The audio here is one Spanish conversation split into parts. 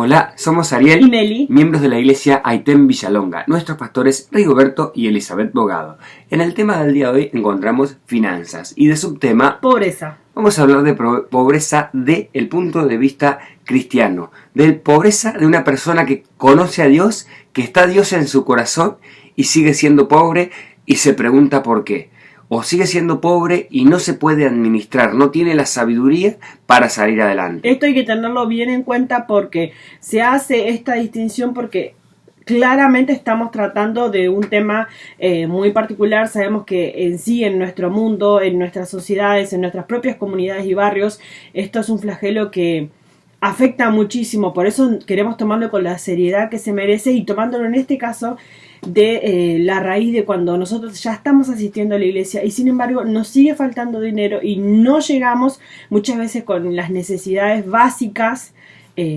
Hola, somos Ariel y Meli, miembros de la iglesia Aitén Villalonga, nuestros pastores Rigoberto y Elizabeth Bogado. En el tema del día de hoy encontramos finanzas y de subtema pobreza. Vamos a hablar de pobreza desde el punto de vista cristiano, de pobreza de una persona que conoce a Dios, que está Dios en su corazón y sigue siendo pobre y se pregunta por qué. O sigue siendo pobre y no se puede administrar, no tiene la sabiduría para salir adelante. Esto hay que tenerlo bien en cuenta porque se hace esta distinción porque claramente estamos tratando de un tema muy particular. Sabemos que en sí, en nuestro mundo, en nuestras sociedades, en nuestras propias comunidades y barrios, esto es un flagelo que afecta muchísimo. Por eso queremos tomarlo con la seriedad que se merece y tomándolo en este caso de la raíz de cuando nosotros ya estamos asistiendo a la iglesia y sin embargo nos sigue faltando dinero y no llegamos muchas veces con las necesidades básicas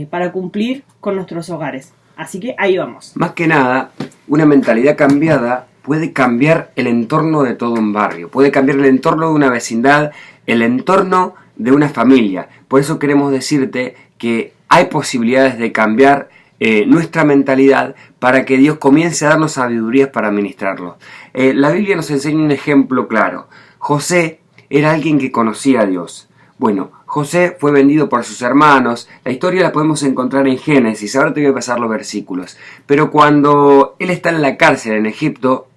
para cumplir con nuestros hogares. Así que ahí vamos. Más que nada, una mentalidad cambiada puede cambiar el entorno de todo un barrio, puede cambiar el entorno de una vecindad, el entorno de una familia. Por eso queremos decirte que hay posibilidades de cambiar nuestra mentalidad para que Dios comience a darnos sabiduría para administrarlo. La Biblia nos enseña un ejemplo claro. José era alguien que conocía a Dios. Bueno, José fue vendido por sus hermanos. La historia la podemos encontrar en Génesis. Ahora te voy a pasar los versículos. Pero cuando él está en la cárcel en Egipto,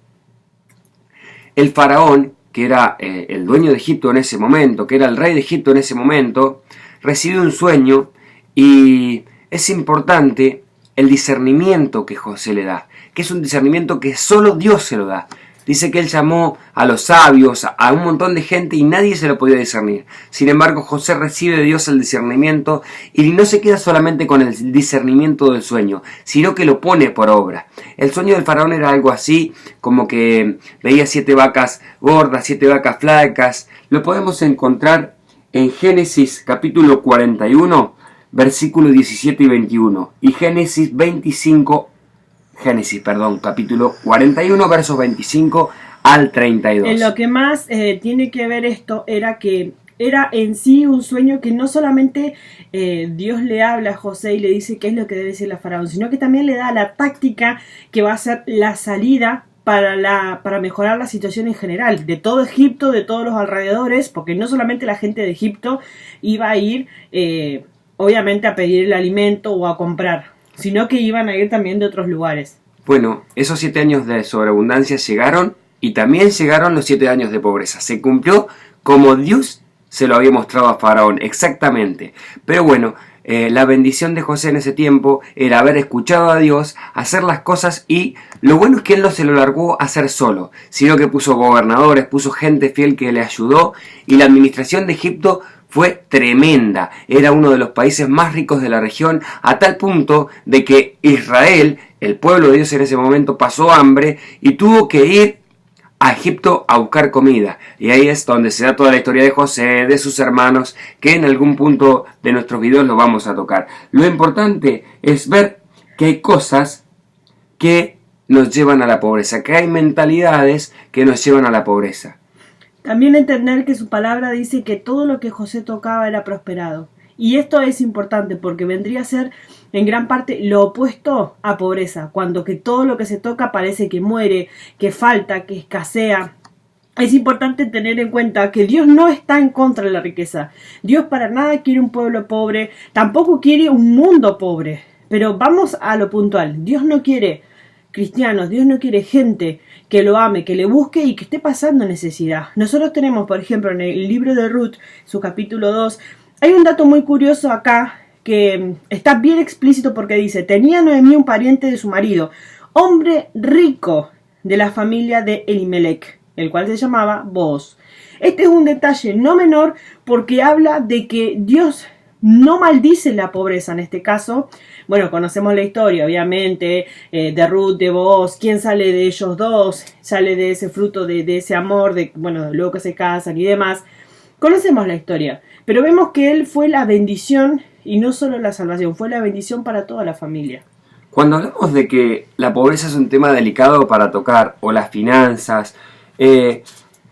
el faraón, que era el dueño de Egipto en ese momento, que era el rey de Egipto en ese momento, recibe un sueño y es importante el discernimiento que José le da, que es un discernimiento que solo Dios se lo da. Dice que él llamó a los sabios, a un montón de gente y nadie se lo podía discernir. Sin embargo, José recibe de Dios el discernimiento y no se queda solamente con el discernimiento del sueño, sino que lo pone por obra. El sueño del faraón era algo así, como que veía 7 vacas gordas, 7 vacas flacas. Lo podemos encontrar en Génesis capítulo 41, versículos 17 y 21. Y capítulo 41, versos 25 al 32. En lo que más tiene que ver esto era que era en sí un sueño que no solamente Dios le habla a José y le dice qué es lo que debe decir la faraón, sino que también le da la táctica que va a ser la salida para mejorar la situación en general de todo Egipto, de todos los alrededores, porque no solamente la gente de Egipto iba a ir obviamente a pedir el alimento o a comprar, sino que iban a ir también de otros lugares. Bueno, esos 7 años de sobreabundancia llegaron y también llegaron los 7 años de pobreza. Se cumplió como Dios se lo había mostrado a Faraón, exactamente. Pero bueno, la bendición de José en ese tiempo era haber escuchado a Dios, hacer las cosas y lo bueno es que él no se lo largó a hacer solo, sino que puso gobernadores, puso gente fiel que le ayudó y la administración de Egipto fue tremenda. Era uno de los países más ricos de la región, a tal punto de que Israel, el pueblo de Dios en ese momento, pasó hambre y tuvo que ir a Egipto a buscar comida. Y ahí es donde se da toda la historia de José, de sus hermanos, que en algún punto de nuestros videos lo vamos a tocar. Lo importante es ver que hay cosas que nos llevan a la pobreza, que hay mentalidades que nos llevan a la pobreza. También entender que su palabra dice que todo lo que José tocaba era prosperado. Y esto es importante porque vendría a ser en gran parte lo opuesto a pobreza, cuando que todo lo que se toca parece que muere, que falta, que escasea. Es importante tener en cuenta que Dios no está en contra de la riqueza. Dios para nada quiere un pueblo pobre, tampoco quiere un mundo pobre. Pero vamos a lo puntual. Dios no quiere cristianos, Dios no quiere gente que lo ame, que le busque y que esté pasando necesidad. Nosotros tenemos, por ejemplo, en el libro de Ruth, su capítulo 2, hay un dato muy curioso acá que está bien explícito porque dice: tenía Noemí un pariente de su marido, hombre rico de la familia de Elimelech, el cual se llamaba Booz. Este es un detalle no menor porque habla de que Dios no maldice la pobreza en este caso. Bueno, conocemos la historia, obviamente, de Ruth, de Booz. ¿Quién sale de ellos dos? Sale de ese fruto, de ese amor, luego que se casan y demás. Conocemos la historia, pero vemos que él fue la bendición y no solo la salvación, fue la bendición para toda la familia. Cuando hablamos de que la pobreza es un tema delicado para tocar, o las finanzas,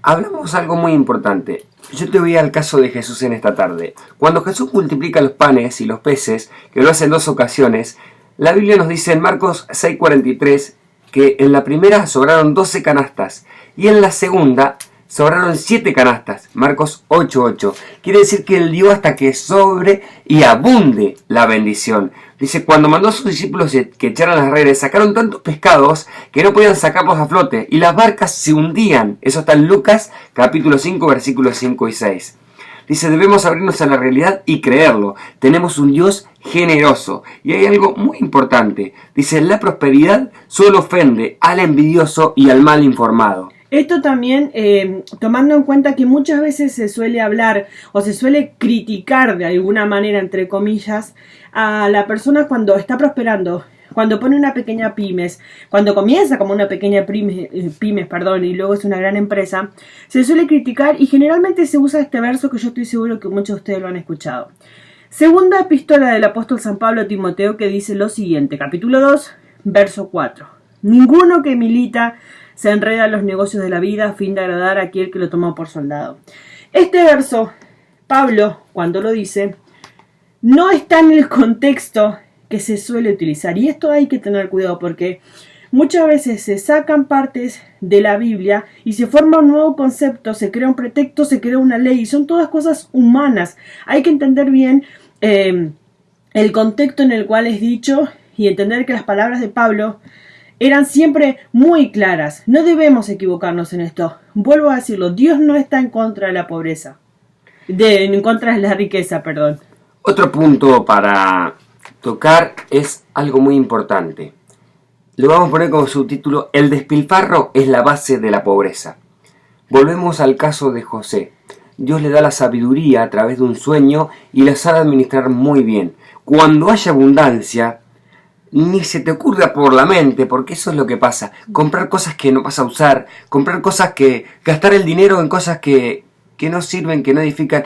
hablamos algo muy importante. Yo te voy al caso de Jesús en esta tarde. Cuando Jesús multiplica los panes y los peces, que lo hace en 2 ocasiones, la Biblia nos dice en Marcos 6:43 que en la primera sobraron 12 canastas y en la segunda sobraron 7 canastas. Marcos 8:8. Quiere decir que Él dio hasta que sobre y abunde la bendición. Dice, cuando mandó a sus discípulos que echaran las redes, sacaron tantos pescados que no podían sacarlos a flote y las barcas se hundían. Eso está en Lucas capítulo 5 versículos 5 y 6. Dice, debemos abrirnos a la realidad y creerlo. Tenemos un Dios generoso. Y hay algo muy importante. Dice, la prosperidad solo ofende al envidioso y al mal informado. Esto también, tomando en cuenta que muchas veces se suele hablar o se suele criticar de alguna manera, entre comillas, a la persona cuando está prosperando, cuando pone una pequeña pymes, cuando comienza como una pequeña pymes, y luego es una gran empresa, se suele criticar y generalmente se usa este verso que yo estoy seguro que muchos de ustedes lo han escuchado. Segunda epístola del apóstol San Pablo a Timoteo, que dice lo siguiente, capítulo 2, verso 4. Ninguno que milita se enreda en los negocios de la vida a fin de agradar a aquel que lo tomó por soldado. Este verso, Pablo, cuando lo dice, no está en el contexto que se suele utilizar. Y esto hay que tener cuidado porque muchas veces se sacan partes de la Biblia y se forma un nuevo concepto, se crea un pretexto, se crea una ley. Y son todas cosas humanas. Hay que entender bien el contexto en el cual es dicho y entender que las palabras de Pablo eran siempre muy claras. No debemos equivocarnos en esto. Vuelvo a decirlo, Dios no está en contra de la pobreza. En contra de la riqueza, perdón. Otro punto para tocar es algo muy importante. Lo vamos a poner como subtítulo, el despilfarro es la base de la pobreza. Volvemos al caso de José. Dios le da la sabiduría a través de un sueño y la sabe administrar muy bien. Cuando haya abundancia, ni se te ocurra por la mente, porque eso es lo que pasa. Comprar cosas que no vas a usar, comprar cosas que... gastar el dinero en cosas que no sirven, que no edifican.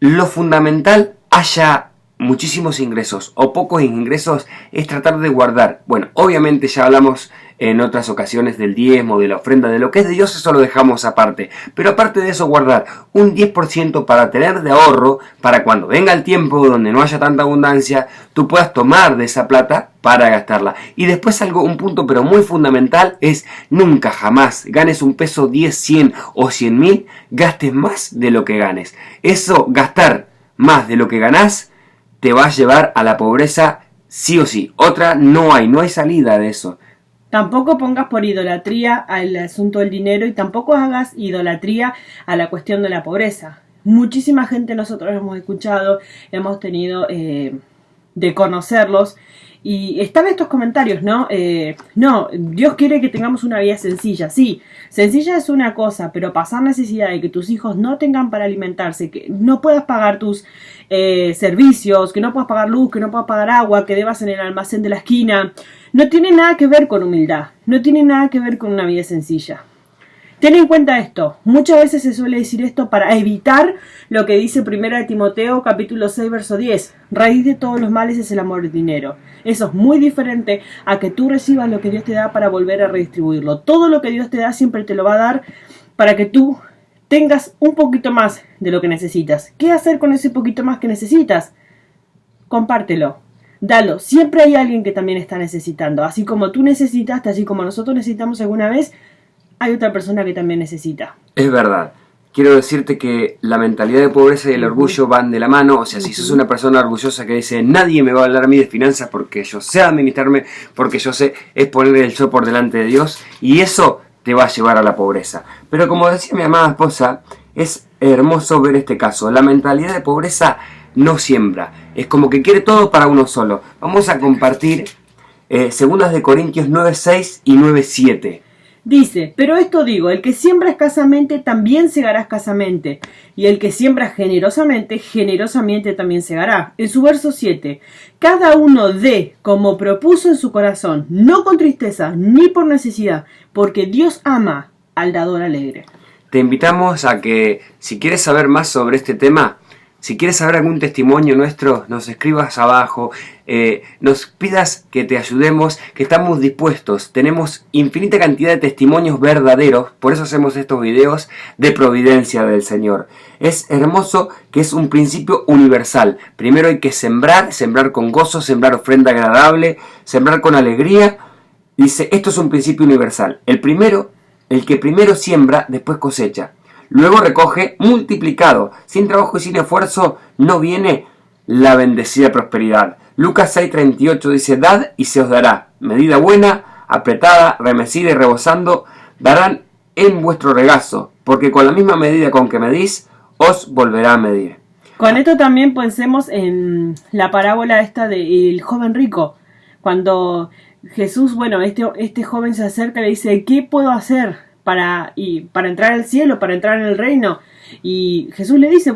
Lo fundamental, haya muchísimos ingresos o pocos ingresos, es tratar de guardar. Bueno, obviamente ya hablamos en otras ocasiones del diezmo, de la ofrenda, de lo que es de Dios, eso lo dejamos aparte. Pero aparte de eso, guardar un 10% para tener de ahorro, para cuando venga el tiempo donde no haya tanta abundancia, tú puedas tomar de esa plata para gastarla. Y después un punto pero muy fundamental es nunca jamás ganes un peso, 10, 100 o 100.000, gastes más de lo que ganes. Eso, gastar más de lo que ganás, te va a llevar a la pobreza sí o sí. Otra no hay salida de eso. Tampoco pongas por idolatría al asunto del dinero y tampoco hagas idolatría a la cuestión de la pobreza. Muchísima gente nosotros hemos escuchado, hemos tenido de conocerlos y están estos comentarios, ¿no? No, Dios quiere que tengamos una vida sencilla. Sí, sencilla es una cosa, pero pasar necesidad de que tus hijos no tengan para alimentarse, que no puedas pagar tus servicios, que no puedas pagar luz, que no puedas pagar agua, que debas en el almacén de la esquina, no tiene nada que ver con humildad, no tiene nada que ver con una vida sencilla. Ten en cuenta esto, muchas veces se suele decir esto para evitar lo que dice 1 Timoteo capítulo 6 verso 10, raíz de todos los males es el amor al dinero. Eso es muy diferente a que tú recibas lo que Dios te da para volver a redistribuirlo. Todo lo que Dios te da siempre te lo va a dar para que tú tengas un poquito más de lo que necesitas. ¿Qué hacer con ese poquito más que necesitas? Compártelo. Dalo. Siempre hay alguien que también está necesitando. Así como tú necesitaste, así como nosotros necesitamos alguna vez, hay otra persona que también necesita. Es verdad. Quiero decirte que la mentalidad de pobreza y el orgullo van de la mano. O sea, si sos una persona orgullosa que dice nadie me va a hablar a mí de finanzas porque yo sé administrarme, porque yo sé, es poner el yo por delante de Dios, y eso te va a llevar a la pobreza. Pero como decía mi amada esposa, es hermoso ver este caso. La mentalidad de pobreza no siembra. Es como que quiere todo para uno solo. Vamos a compartir segundas de Corintios 9:6 y 9:7. Dice, pero esto digo, el que siembra escasamente también segará escasamente, y el que siembra generosamente, generosamente también segará. En su verso 7, cada uno dé como propuso en su corazón, no con tristeza ni por necesidad, porque Dios ama al dador alegre. Te invitamos a que, si quieres saber más sobre este tema, Si quieres saber algún testimonio nuestro, nos escribas abajo, nos pidas que te ayudemos, que estamos dispuestos. Tenemos infinita cantidad de testimonios verdaderos, por eso hacemos estos videos de providencia del Señor. Es hermoso que es un principio universal. Primero hay que sembrar con gozo, sembrar ofrenda agradable, sembrar con alegría. Dice, esto es un principio universal. El que primero siembra, después cosecha. Luego recoge multiplicado. Sin trabajo y sin esfuerzo no viene la bendecida prosperidad. Lucas 6:38 dice, dad y se os dará. Medida buena, apretada, remecida y rebosando, darán en vuestro regazo, porque con la misma medida con que medís, os volverá a medir. Con esto también pensemos en la parábola esta del joven rico. Cuando Jesús, este joven se acerca y le dice, ¿qué puedo hacer para entrar al cielo, para entrar en el reino? Y Jesús le dice,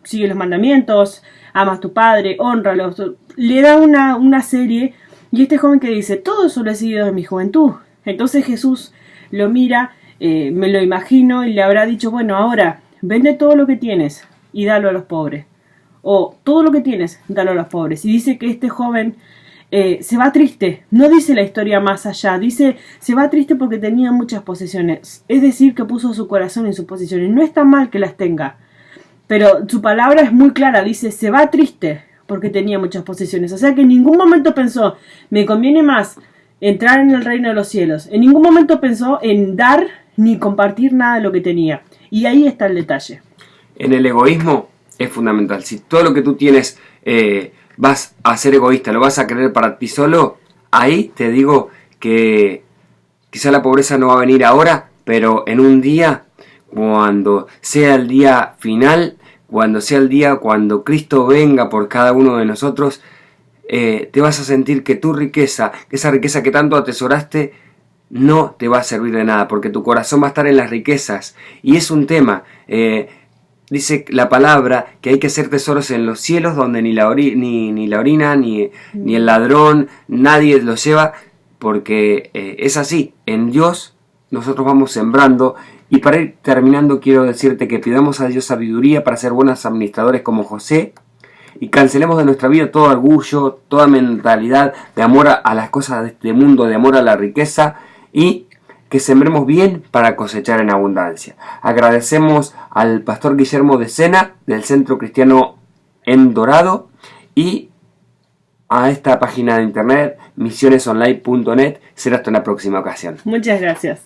sigue los mandamientos, ama a tu padre, hónralo. Le da una serie, y este joven que dice, todo eso lo he seguido en mi juventud. Entonces Jesús lo mira, me lo imagino, y le habrá dicho, ahora vende todo lo que tienes y dalo a los pobres. O todo lo que tienes, dalo a los pobres. Y dice que este joven se va triste. No dice la historia más allá. Dice, se va triste porque tenía muchas posesiones. Es decir, que puso su corazón en sus posesiones. No está mal que las tenga, pero su palabra es muy clara. Dice, se va triste porque tenía muchas posesiones. O sea que en ningún momento pensó, me conviene más entrar en el reino de los cielos. En ningún momento pensó en dar ni compartir nada de lo que tenía. Y ahí está el detalle. En el egoísmo es fundamental. Si todo lo que tú tienes vas a ser egoísta, lo vas a querer para ti solo, ahí te digo que quizá la pobreza no va a venir ahora, pero en un día, cuando sea el día final, cuando sea el día cuando Cristo venga por cada uno de nosotros, te vas a sentir que tu riqueza, esa riqueza que tanto atesoraste, no te va a servir de nada, porque tu corazón va a estar en las riquezas. Y es un tema, dice la palabra que hay que hacer tesoros en los cielos, donde ni la orina, ni el ladrón, nadie los lleva, porque es así. En Dios nosotros vamos sembrando. Y para ir terminando, quiero decirte que pidamos a Dios sabiduría para ser buenos administradores como José, y cancelemos de nuestra vida todo orgullo, toda mentalidad de amor a las cosas de este mundo, de amor a la riqueza, y que sembremos bien para cosechar en abundancia. Agradecemos al pastor Guillermo de Sena, del Centro Cristiano en Dorado, y a esta página de internet, misionesonline.net. Será hasta una próxima ocasión. Muchas gracias.